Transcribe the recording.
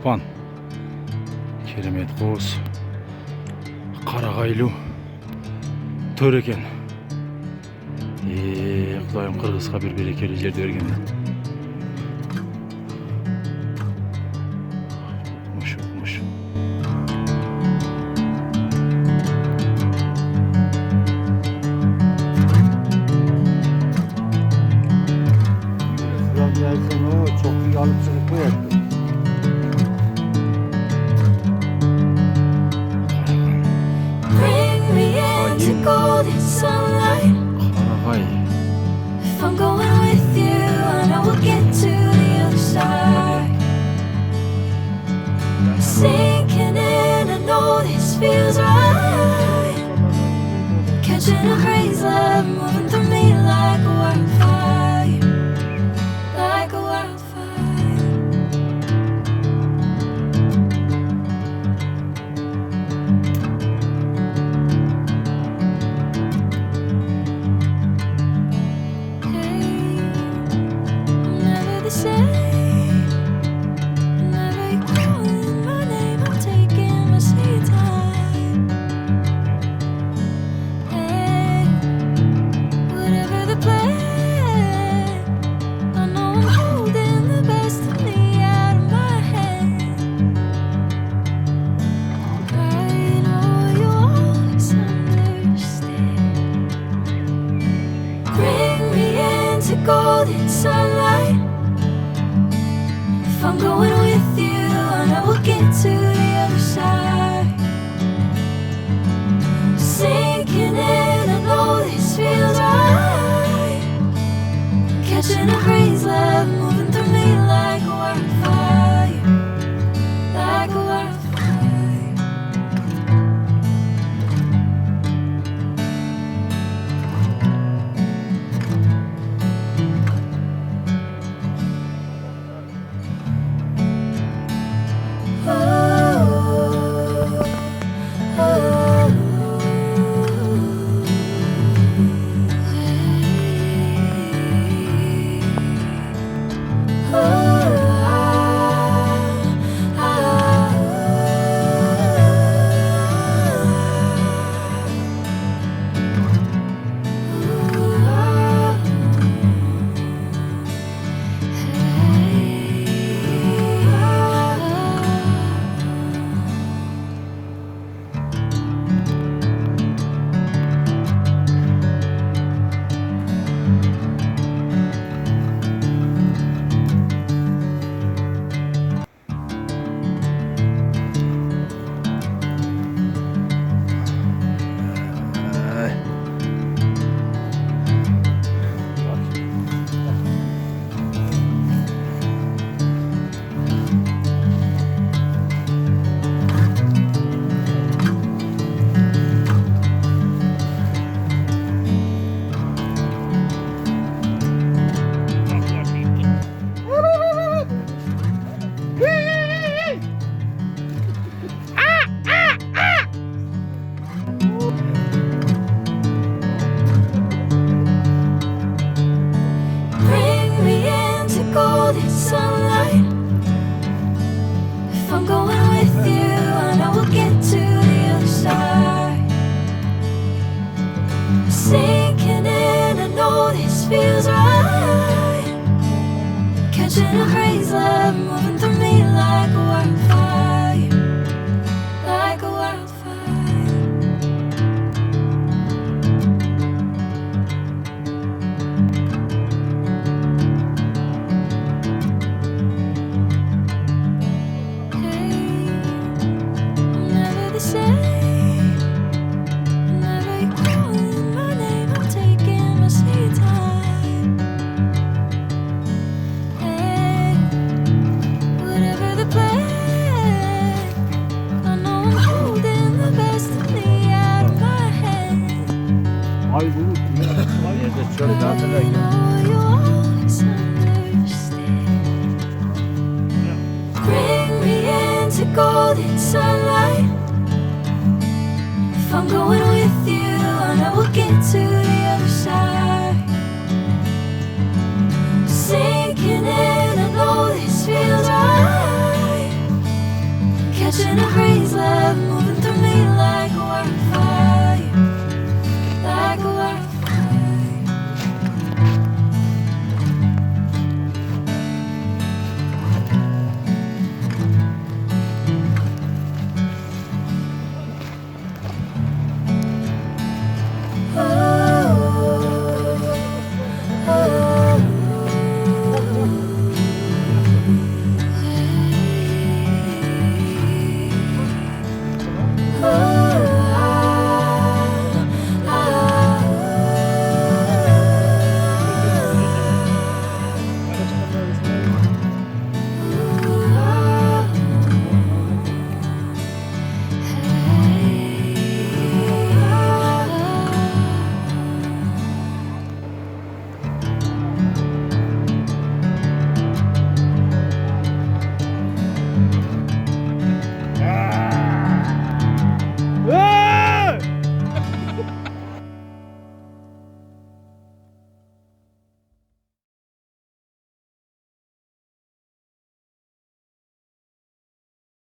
тапан. Керемет қоз. Қарағайлу. Төр екен. Құдайым Қырғызға бір берекелі жерді берген. Мұш. Çok iyi alıp çıkıp koyardı. Bring me into golden sunlight. Қарағай. If I'm going with you, I know we'll get to the other side. Sinking in, I know this feels right. Catching a crazy love, moving through me like a wildfire. Like a wildfire. I'm never the same. Whenever you're calling my name, I'm taking my sweet time. Hey, whatever the plan, I know I'm holding the best of me out of my hand. I know you always understand. Bring me into golden sunlight. If I'm going with you, I know we'll get to the other side. Sinking in, I know this feels right. Catching a crazy love, moving through me like a wildfire. Like a wildfire. Bring me into golden sunlight. If I'm going with you, I know we'll get to the other side. Sinking in, I know this feels right. Catching a crazy love, moving through me like a wildfire. Like a wildfire. I'm never the same. Whenever you're calling my name, I'm taking my sweet time. Hey, whatever the plan, I know I'm holding the best of me out of my hand. Ay bulut. Yerde çöl zaten I know you always understand. Bring me into golden sunlight. If I'm going with you, I know we'll get to the other side.